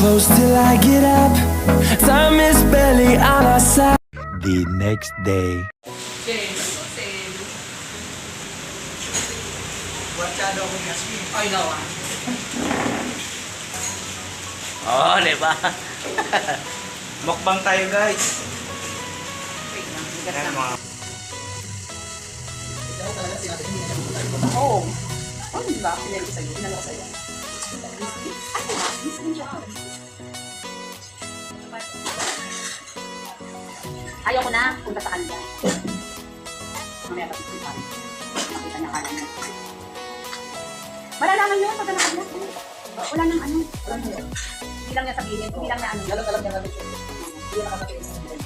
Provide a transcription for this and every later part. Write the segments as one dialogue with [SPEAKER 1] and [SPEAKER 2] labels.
[SPEAKER 1] close till I get up. Time is barely on our side. The next day.
[SPEAKER 2] Ay, daw ah. Oo, diba?
[SPEAKER 3] Mukbang tayo, guys.
[SPEAKER 2] Wait lang, bigat
[SPEAKER 3] Ayan,
[SPEAKER 2] lang.
[SPEAKER 3] mga...
[SPEAKER 2] Oo. Oh, diba? Pinali ko sa'yo. Pinali ko sa'yo. Ay, ayaw ko na. Punta sa kanila. Mamaya pa siya. Makita niya kala niya. Malalaman yun pag anak niya. Wala nang ano. Hindi lang niya sabihin. Hindi lang na ano. Alam niya natin siya. Hindi na nakatatiin sa kanila.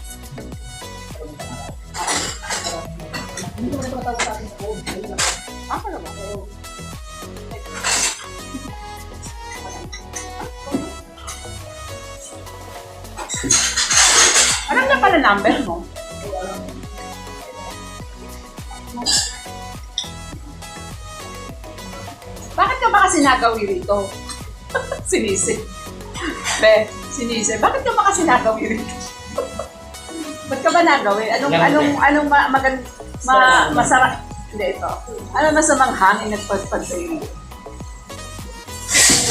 [SPEAKER 2] Hindi ko na tumatawag sa akin sa phone. Ah, talaga? Oo. Alam niya pala number mo? Bakit ka ba kasi nagawi rito? Sinisi. Be, sinisi. Bakit ka ba kasi nagawi rito? Ba't ka ba nagawi? Anong masarap? Hindi ito. Ano masamang hangin nagpadpad sa iyo?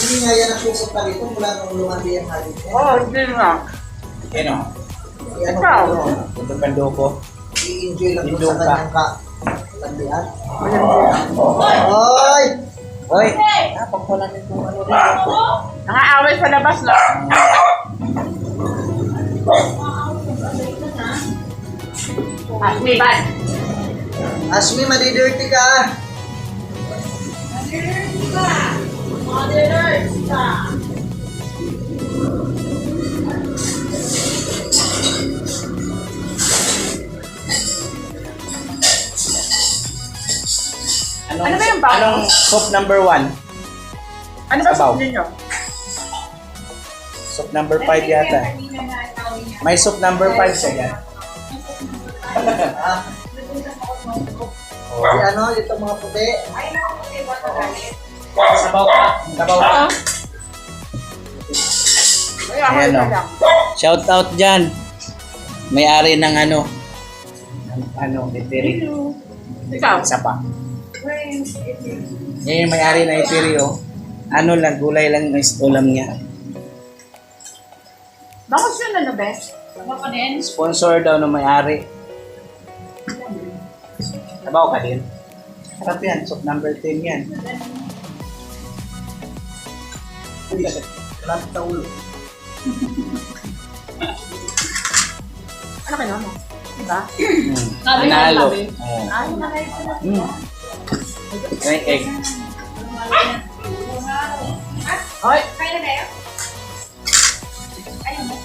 [SPEAKER 4] Hindi nga yan ang pupunta rito mula nung lumandi ang halik niya.
[SPEAKER 2] Oo, hindi nga.
[SPEAKER 3] Ano?
[SPEAKER 2] Ikaw?
[SPEAKER 3] Ito pando ko.
[SPEAKER 4] I-enjoy lang doon
[SPEAKER 3] Indong
[SPEAKER 4] sa kanyang landian.
[SPEAKER 2] Oy!
[SPEAKER 4] Hoy!
[SPEAKER 3] Hoy!
[SPEAKER 4] Pagpulan nito ano rin.
[SPEAKER 2] Nangaaway sa labas lang. Asmi, bad.
[SPEAKER 4] Asmi, madidirty ka.
[SPEAKER 2] Ano ba yung bago?
[SPEAKER 3] Anong soup number 1?
[SPEAKER 2] Ano ba
[SPEAKER 3] Sabaw.
[SPEAKER 2] sabihin niyo?
[SPEAKER 3] Soup number 5 yata. May soup number 5 siya yan.
[SPEAKER 4] Si ano, itong mga puti.
[SPEAKER 3] Sabaw ka. Sabaw ka. Ayan o. Shout out dyan. May-ari ng ano. Etiri.
[SPEAKER 2] Ikaw?
[SPEAKER 3] Isa pa. Yan yung may-ari na Etiri o. Ano lang, gulay lang yung ulam niya.
[SPEAKER 2] Bakit yun ano, Bes?
[SPEAKER 3] Sponsor daw ng may-ari. Sabaw ka din. Sarap yan. Soup number 10 yan.
[SPEAKER 4] Lahat sa ulo.
[SPEAKER 2] Ano kayo mo? Diba?
[SPEAKER 3] Nanalo.
[SPEAKER 2] Ay, nakay ko na.
[SPEAKER 3] May egg.
[SPEAKER 2] Hoy!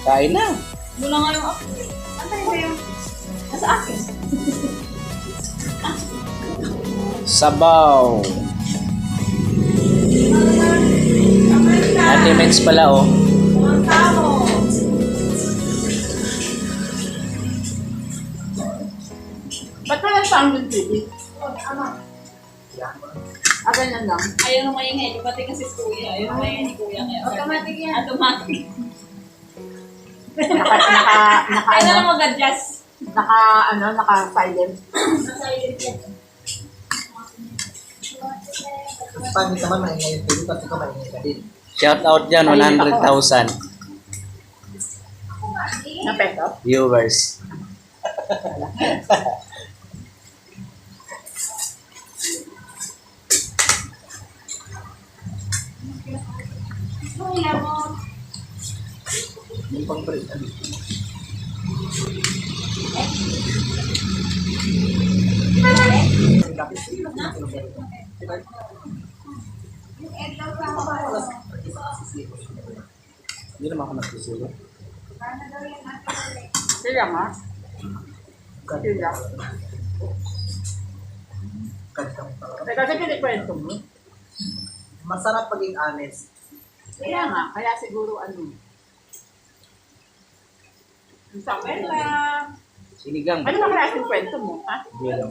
[SPEAKER 3] Kain na.
[SPEAKER 2] Mula nga yung ako. Ano tayo sa'yo? Nasa akin.
[SPEAKER 3] Sabaw. Ate Mens pala oh.
[SPEAKER 2] Ba't ka lang sound yung TV? Ah, ganyan lang.
[SPEAKER 5] Ayaw na maingay, pati kasi si Kuya. Ayaw na maingay ni Kuya. Automatic yan. Automatic.
[SPEAKER 2] Naka
[SPEAKER 5] Kaya na lang mag-adjust.
[SPEAKER 2] naka-silent.
[SPEAKER 5] Nasa-silent yan.
[SPEAKER 4] Pangit naman maingay yung TV, pati ka maingay ka din.
[SPEAKER 3] Shout out dyan, 100,000
[SPEAKER 2] Na peso?
[SPEAKER 3] viewers.
[SPEAKER 4] Yung pang-break.
[SPEAKER 3] Hindi naman ako nagsusulo.
[SPEAKER 2] Sila nga. Sila. Kasi kinikwento mo.
[SPEAKER 4] Masarap paging honest.
[SPEAKER 2] Kaya nga, kaya siguro ano. Sa kwenta.
[SPEAKER 3] Sinigang.
[SPEAKER 2] Ano ba klaseng kwento mo, ha?
[SPEAKER 3] Yun.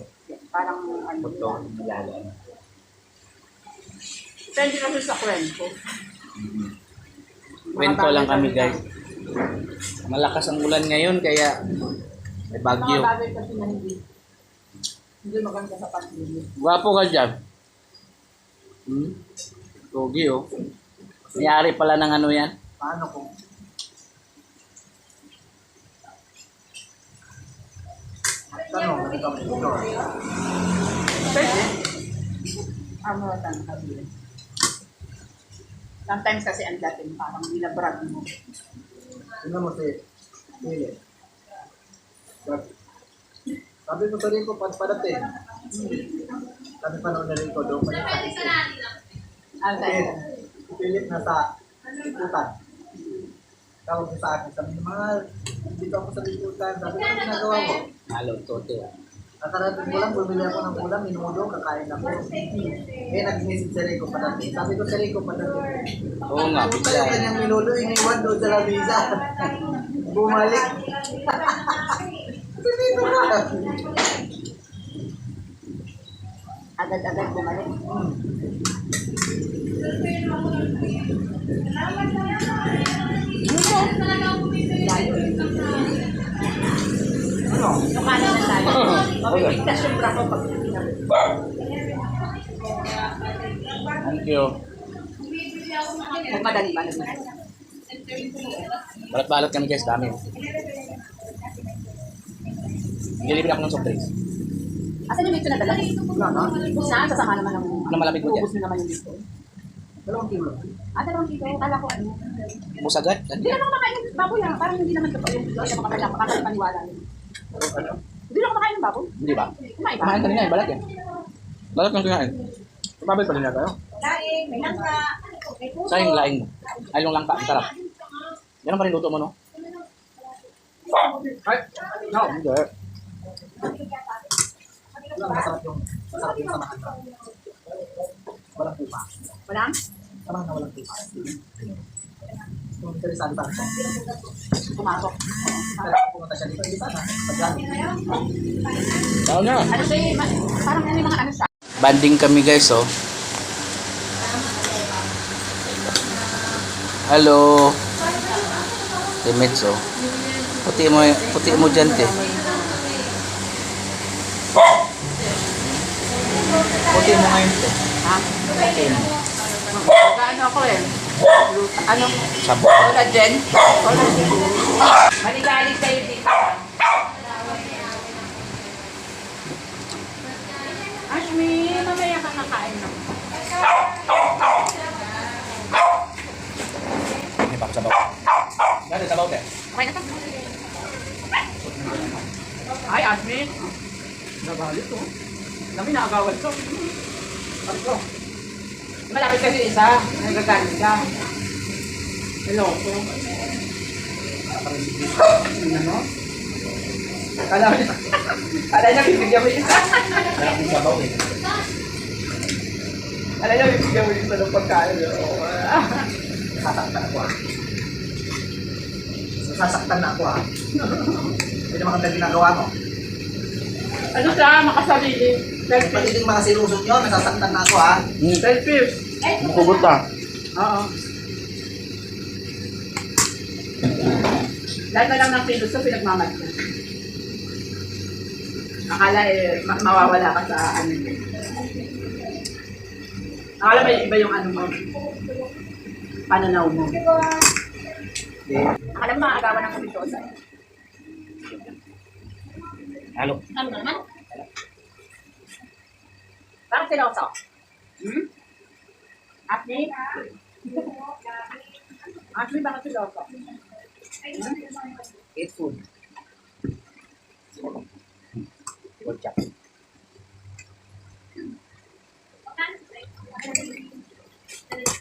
[SPEAKER 2] Parang ano.
[SPEAKER 3] Ito, malala.
[SPEAKER 2] Depende kasi sa kwento.
[SPEAKER 3] Kwento lang kami guys. Malakas ang ulan ngayon kaya may
[SPEAKER 2] Mga
[SPEAKER 3] bagyo.
[SPEAKER 2] bagay kasi na hindi maganda sa pag-ibig.
[SPEAKER 3] Gwapo ka dyan. Pogi oh. May-ari pala ng ano yan.
[SPEAKER 4] Paano kung tanong, nakita mo dito.
[SPEAKER 2] Pwede. Ano lang sabi. Sometimes kasi ang dating parang binabrag mo.
[SPEAKER 4] Tingnan mo si Philip. Sabi ko sa Rico, padating. Sabi pa noon na Rico, doon pa niya.
[SPEAKER 2] Ang
[SPEAKER 4] Eh, si Philip nasa liputan. Tawag niya sa akin, sabi niya, mahal, dito ako sa liputan. Sabi ko, ano ginagawa mo?
[SPEAKER 3] Nalotote.
[SPEAKER 4] Nakarating ko lang, bumili ako ng ulam, minudo, kakain ako. Eh, nag-message sa Rico padating. Sabi ko sa Rico padating.
[SPEAKER 3] Oo nga,
[SPEAKER 4] Pumunta
[SPEAKER 3] bigla
[SPEAKER 4] yung
[SPEAKER 3] eh.
[SPEAKER 4] kanyang minudo, iniwan doon sa lamisa. Bumalik. Dito ka.
[SPEAKER 2] agad-agad bumalik.
[SPEAKER 4] Ano?
[SPEAKER 2] Sumali na tayo. Mabibigtas yung braso pag pinag.
[SPEAKER 3] Thank you.
[SPEAKER 2] Magmadali ba naman?
[SPEAKER 3] Balat-balat kami guys, dami. Nilibin ako ng soft drinks.
[SPEAKER 2] Asan yung dito na dala?
[SPEAKER 4] Wala na.
[SPEAKER 2] Saan? Sasama naman ng...
[SPEAKER 3] Ano malamig mo dyan?
[SPEAKER 2] Ubus na naman yung dito.
[SPEAKER 4] 2 kilo.
[SPEAKER 2] Dalawang dito. Kala ko ano.
[SPEAKER 3] Ubus agad.
[SPEAKER 2] Hindi naman kumakain ng baboy ha. Parang hindi naman totoo yung ay makakapaniwala.
[SPEAKER 3] Ano?
[SPEAKER 2] Hindi naman kumakain ng baboy.
[SPEAKER 3] Hindi ba?
[SPEAKER 2] Kumain ba?
[SPEAKER 3] Kumain kanina eh, balat yan. Balat kang kinain. Kumabay pa rin na tayo.
[SPEAKER 2] Laing, may langka.
[SPEAKER 3] Sa yung laing mo. Ay, yung langka, ang sarap. Yan ang pa rin luto mo, no? Ay, no. Hindi.
[SPEAKER 4] Wala, masarap yung samahan na. Walang tupa.
[SPEAKER 2] Walang?
[SPEAKER 4] Samahan na walang tupa. Kung interesado pa rin.
[SPEAKER 2] Pumasok.
[SPEAKER 4] Pero kung pumunta siya dito, hindi sana. Pagdami.
[SPEAKER 3] Tao na.
[SPEAKER 2] Ano siya yung parang ano yung mga ano siya.
[SPEAKER 3] Banding kami guys, oh. Hello. Teammates, oh. Puti mo dyan, te. Puti mo ngayon, te.
[SPEAKER 2] Ha?
[SPEAKER 3] Puti mo.
[SPEAKER 2] Ano ako eh? Anong
[SPEAKER 3] Sabo.
[SPEAKER 2] collagen? Collagen. Maligalig kayo dito. Ashmi, mamaya ka nakain na.
[SPEAKER 3] May pa sabaw. Dati sabaw, te.
[SPEAKER 2] Okay na ka? Ay, Ashmi.
[SPEAKER 4] Nagalit to.
[SPEAKER 2] Kami nakagawal to. Ano? Malaki kasi isa. Nagagalit ka. Hello. Ano? Kala niya bibigyan mo isa.
[SPEAKER 3] Sarap yung sabaw, eh.
[SPEAKER 2] Kala niya bibigyan mo isa ng pagkain.
[SPEAKER 4] Sasaktan ako ah. Sasaktan na ako ah. Hindi naman kang ginagawa mo.
[SPEAKER 2] Ano siya? Makasarili.
[SPEAKER 4] Pati din mga silusot nyo, nasasaktan na ako ah.
[SPEAKER 2] Selfish.
[SPEAKER 3] Mukugot na.
[SPEAKER 2] Oo. Lahat na lang ng piloso pinagmamad ko. Akala mawawala ka sa ano. Akala may iba yung ano mo. Pananaw mo. Akala mo makagawa ng kumisyosa.
[SPEAKER 3] Halo.
[SPEAKER 5] Ano naman?
[SPEAKER 2] Bakit siloso? Acne? Acne, bakit siloso?
[SPEAKER 3] Eat food. Good job.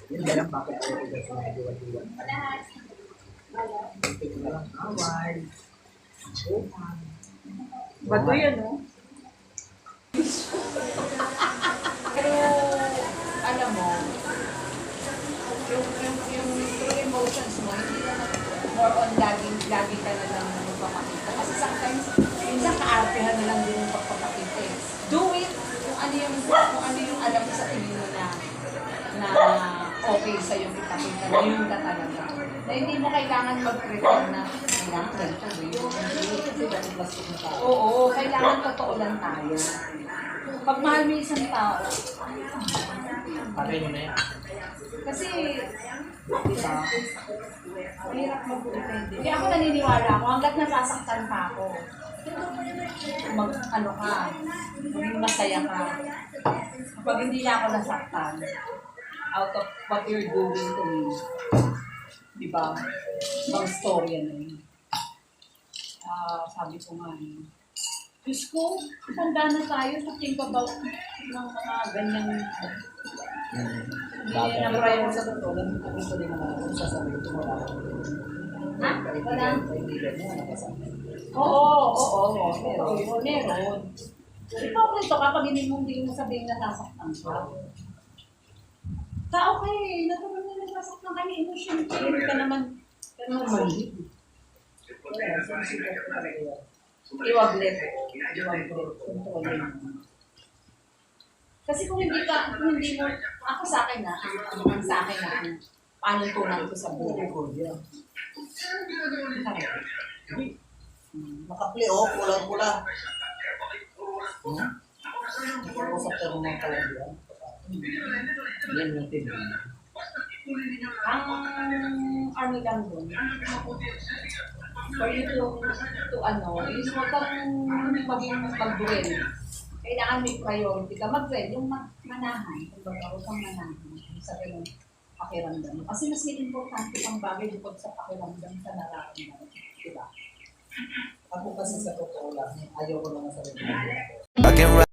[SPEAKER 4] Yun na lang, bakit ako dito sa diwan-diwan. Hindi ko na lang away.
[SPEAKER 2] Bato yan, no? Pero, alam mo, yung true emotions mo, hindi naman more on lagi ka na lang magpapakita. Kasi sometimes, minsan kaartehan na lang din yung pagpapakita eh. Do it kung ano yung alam mo sa tingin mo na okay sa'yo kita-kita na yun ka talaga. Na hindi mo kailangan mag-pretend na kailangan ganito yun. Kasi dahil plastic na tao. Oo, kailangan totoo lang tayo. Pag mahal mo isang tao,
[SPEAKER 3] Patay mo na yan.
[SPEAKER 2] kasi, di ba, mahirap mag-pretend. Kaya ako naniniwala ako, hanggat nasasaktan pa ako, ano ka, maging masaya ka. Kapag hindi na ako nasaktan, out of what you're doing to me, di ba, ibang story na yun. Sabi ko nga yun. Diyos ko, tanda na tayo to think about ng mga ganyang hindi na prior sa totoo. Gusto din naman ako sasabihin ko wala. Ha? Wala? Oo. Meron. Ikaw nito kapag hindi mo sabihin na sasaktan ka. Tao ka eh. Natural na nasasaktan ka ni innocent. Hindi ka naman mali. Iwaglit. Kontrolin. Kasi kung hindi mo, ako sa akin paano tunan ko sa buhay ko.
[SPEAKER 4] Naka-play oh, pula-pula. Nakapusap ka ng mga kalagyan.
[SPEAKER 3] Yan yung team.
[SPEAKER 2] Ang ano lang doon, for you to is huwag kang maging mag-duel. Kailangan may priority ka. Mag-duel, yung manahan. Kung baga, huwag kang manahan. Sa ganun pakiramdam. Kasi mas may importante pang bagay bukod sa pakiramdam sa nararamdaman. Diba?
[SPEAKER 4] Ako kasi sa totoo lang, ayaw ko naman sa rin.
[SPEAKER 1] I can